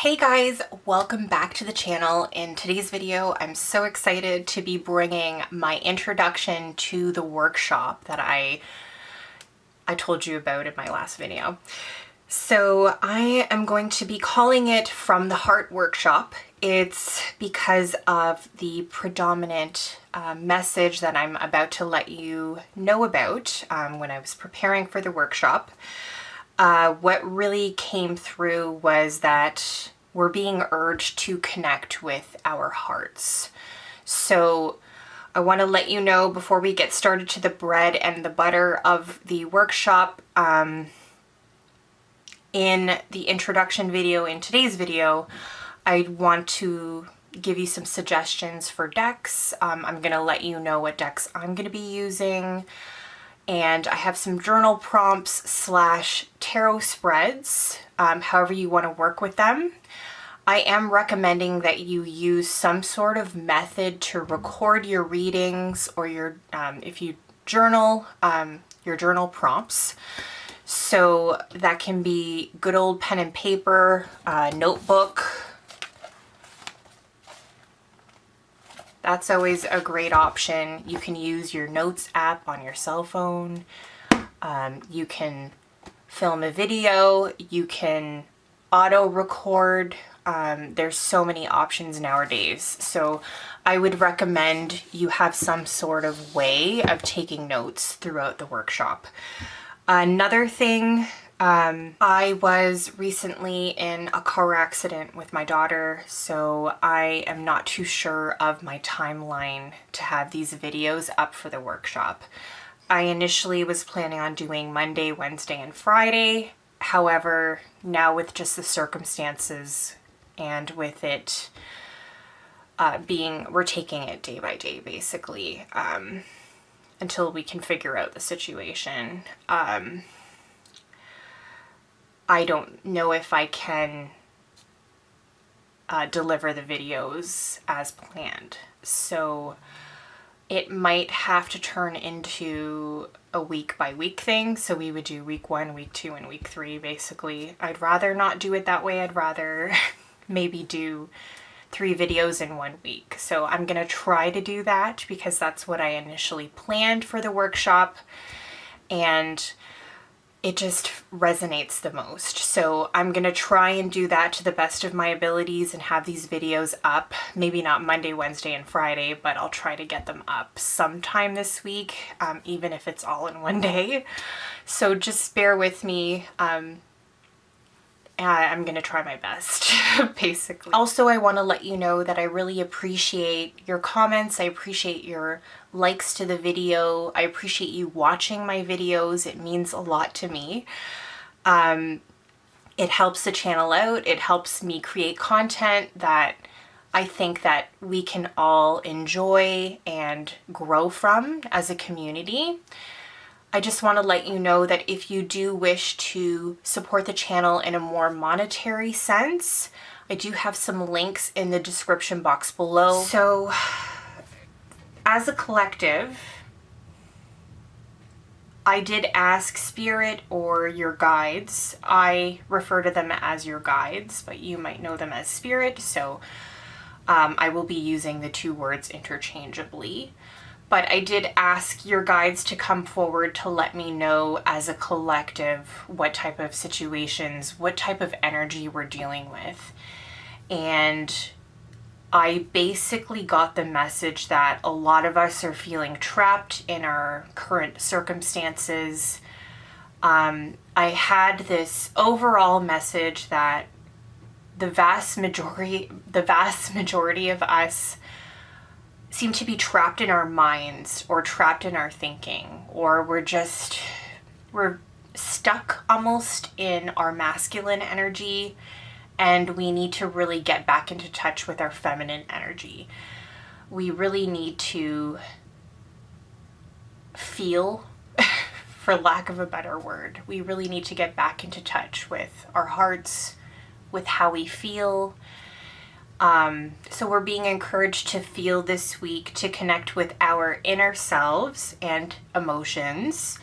Hey guys, welcome back to the channel. In today's video, I'm so excited to be bringing my introduction to the workshop that I told you about in my last video. So I am going to be calling it From the Heart Workshop. It's because of the predominant message that I'm about to let you know about when I was preparing for the workshop. What really came through was that we're being urged to connect with our hearts. So I want to let you know before we get started to the bread and the butter of the workshop, in the introduction video in today's video, I want to give you some suggestions for decks. I'm going to let you know what decks I'm going to be using. And I have some journal prompts / tarot spreads, however you want to work with them. I am recommending that you use some sort of method to record your readings or your, if you journal, your journal prompts. So that can be good old pen and paper, notebook. That's always a great option. You can use your notes app on your cell phone. You can film a video. You can auto record. There's so many options nowadays. So I would recommend you have some sort of way of taking notes throughout the workshop. Another thing, I was recently in a car accident with my daughter, so I am not too sure of my timeline to have these videos up for the workshop. I initially was planning on doing Monday, Wednesday, and Friday. However, now with just the circumstances and with it we're taking it day by day, basically, until we can figure out the situation. I don't know if I can deliver the videos as planned. So it might have to turn into a week by week thing. So we would do week 1, week 2, and week 3, basically. I'd rather not do it that way. I'd rather maybe do 3 videos in 1 week. So I'm gonna try to do that because that's what I initially planned for the workshop. And it just resonates the most. So I'm gonna try and do that to the best of my abilities and have these videos up. Maybe not Monday, Wednesday, and Friday, but I'll try to get them up sometime this week, even if it's all in one day. So just bear with me. I'm gonna try my best, basically. Also, I wanna let you know that I really appreciate your comments. I appreciate your likes to the video. I appreciate you watching my videos. It means a lot to me. It helps the channel out. It helps me create content that I think that we can all enjoy and grow from as a community. I just want to let you know that if you do wish to support the channel in a more monetary sense, I do have some links in the description box below. So, as a collective, I did ask Spirit or your guides. I refer to them as your guides, but you might know them as Spirit, so I will be using the 2 words interchangeably. But I did ask your guides to come forward to let me know as a collective what type of situations, what type of energy we're dealing with. And I basically got the message that a lot of us are feeling trapped in our current circumstances. I had this overall message that the vast majority of us seem to be trapped in our minds or trapped in our thinking, or we're stuck almost in our masculine energy, and we need to really get back into touch with our feminine energy. We really need to feel, for lack of a better word, we really need to get back into touch with our hearts, with how we feel. So we're being encouraged to feel this week, to connect with our inner selves and emotions,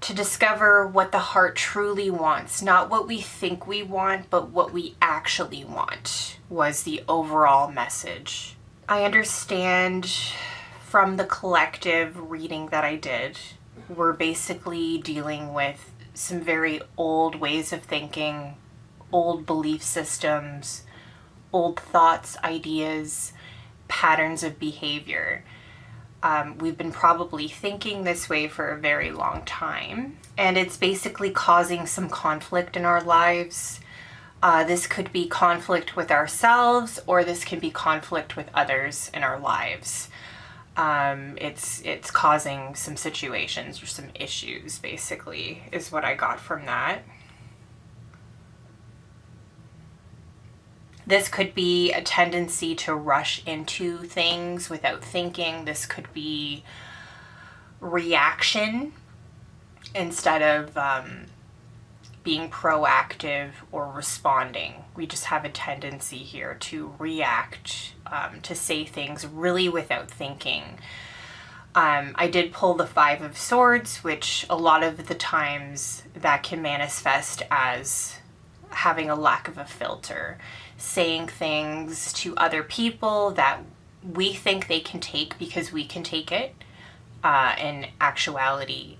to discover what the heart truly wants, not what we think we want, but what we actually want, was the overall message. I understand from the collective reading that I did, we're basically dealing with some very old ways of thinking, old belief systems, old thoughts, ideas, patterns of behavior. We've been probably thinking this way for a very long time, and it's basically causing some conflict in our lives. This could be conflict with ourselves, or this can be conflict with others in our lives. It's causing some situations or some issues, basically, is what I got from that. This could be a tendency to rush into things without thinking. This could be reaction instead of being proactive or responding. We just have a tendency here to react, to say things really without thinking. I did pull the Five of Swords, which a lot of the times that can manifest as having a lack of a filter, saying things to other people that we think they can take because we can take it. In actuality,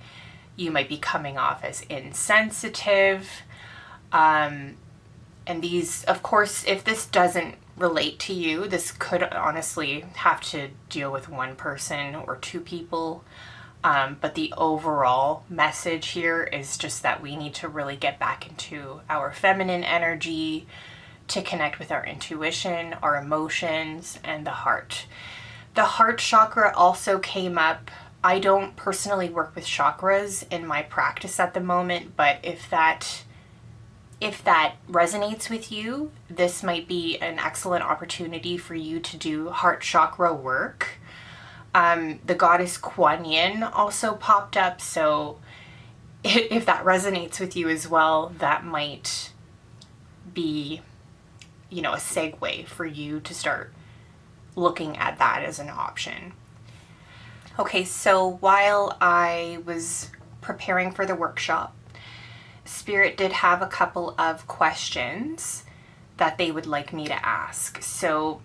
you might be coming off as insensitive. And these, of course, if this doesn't relate to you, this could honestly have to deal with one person or two people. But the overall message here is just that we need to really get back into our feminine energy to connect with our intuition, our emotions, and the heart. The heart chakra also came up. I don't personally work with chakras in my practice at the moment, but if that resonates with you, this might be an excellent opportunity for you to do heart chakra work. The goddess Kuan Yin also popped up, so if that resonates with you as well, that might be, a segue for you to start looking at that as an option. Okay, so while I was preparing for the workshop, Spirit did have a couple of questions that they would like me to ask. So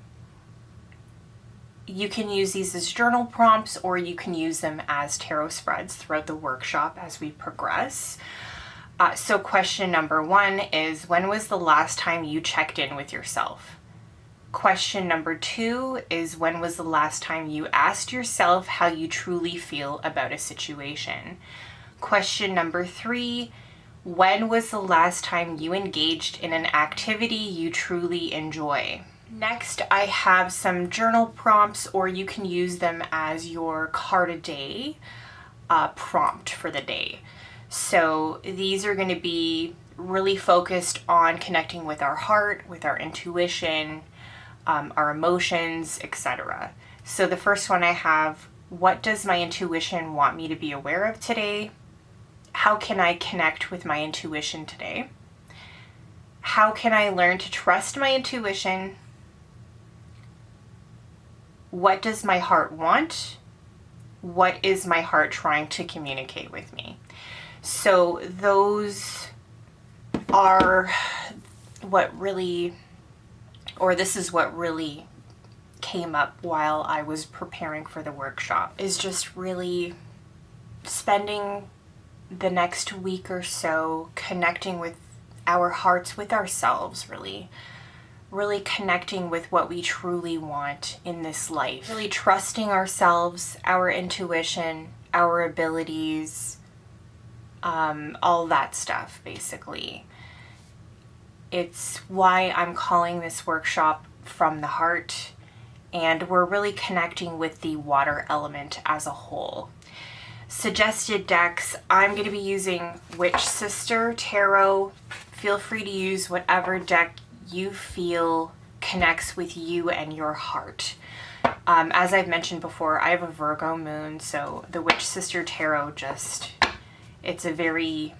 you can use these as journal prompts, or you can use them as tarot spreads throughout the workshop as we progress. So question number 1 is, when was the last time you checked in with yourself? Question number 2 is, when was the last time you asked yourself how you truly feel about a situation? Question number 3, when was the last time you engaged in an activity you truly enjoy? Next, I have some journal prompts, or you can use them as your card a day prompt for the day. So these are going to be really focused on connecting with our heart, with our intuition, our emotions, etc. So the first one I have, what does my intuition want me to be aware of today? How can I connect with my intuition today? How can I learn to trust my intuition? What does my heart want? What is my heart trying to communicate with me? So those are what really, or this is what really came up while I was preparing for the workshop, is just really spending the next week or so connecting with our hearts, with ourselves, really connecting with what we truly want in this life, really trusting ourselves, our intuition, our abilities, all that stuff, basically. It's why I'm calling this workshop From the Heart, and we're really connecting with the water element as a whole. Suggested decks, I'm going to be using Witch Sister Tarot. Feel free to use whatever deck you feel connects with you and your heart. As I've mentioned before, I have a Virgo moon, so the Witch Sister Tarot it's a very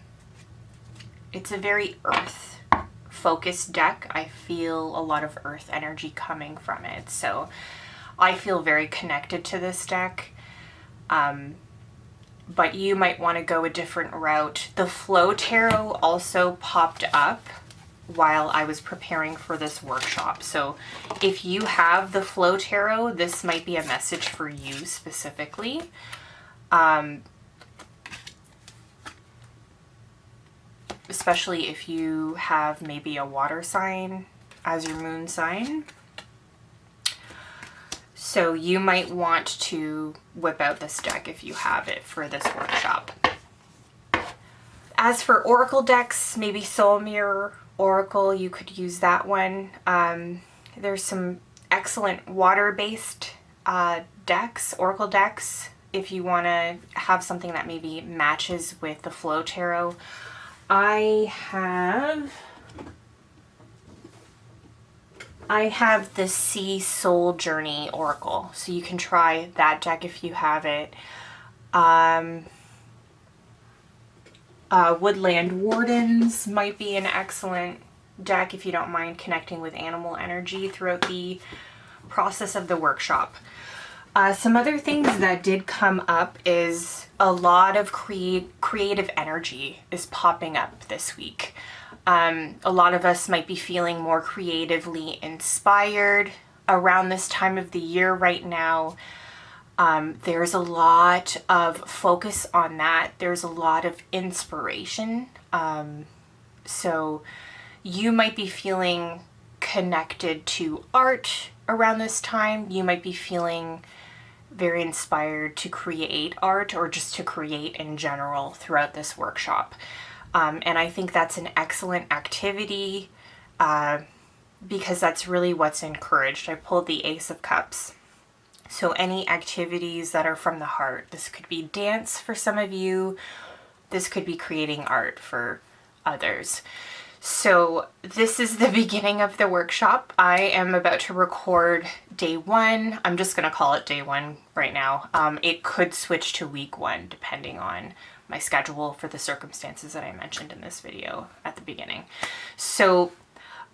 earth focused deck. I feel a lot of earth energy coming from it, so I feel very connected to this deck. but you might want to go a different route. The Flow Tarot also popped up while I was preparing for this workshop. So if you have the Flow Tarot, this might be a message for you specifically. Especially if you have maybe a water sign as your moon sign. So you might want to whip out this deck if you have it for this workshop. As for oracle decks, maybe Soul Mirror Oracle, you could use that one. There's some excellent water-based decks, oracle decks, if you want to have something that maybe matches with the Flow Tarot. I have the Sea Soul Journey Oracle, so you can try that deck if you have it. Woodland Wardens might be an excellent deck if you don't mind connecting with animal energy throughout the process of the workshop. Some other things that did come up is a lot of creative energy is popping up this week. A lot of us might be feeling more creatively inspired around this time of the year right now. There's a lot of focus on that. There's a lot of inspiration. So you might be feeling connected to art around this time. You might be feeling very inspired to create art or just to create in general throughout this workshop. And I think that's an excellent activity because that's really what's encouraged. I pulled the Ace of Cups. So any activities that are from the heart. This could be dance for some of you. This could be creating art for others. So this is the beginning of the workshop. I am about to record day 1. I'm just going to call it day 1 right now. It could switch to week 1 depending on my schedule for the circumstances that I mentioned in this video at the beginning. So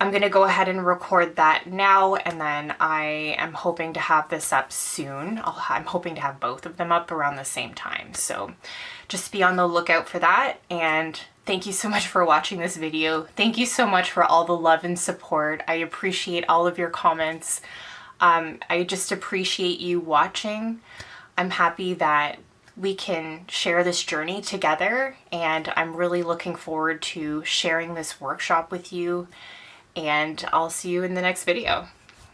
I'm going to go ahead and record that now, and then I am hoping to have this up soon. I'm hoping to have both of them up around the same time. So just be on the lookout for that, and thank you so much for watching this video. Thank you so much for all the love and support. I appreciate all of your comments. I just appreciate you watching. I'm happy that we can share this journey together, and I'm really looking forward to sharing this workshop with you, and I'll see you in the next video.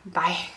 Bye.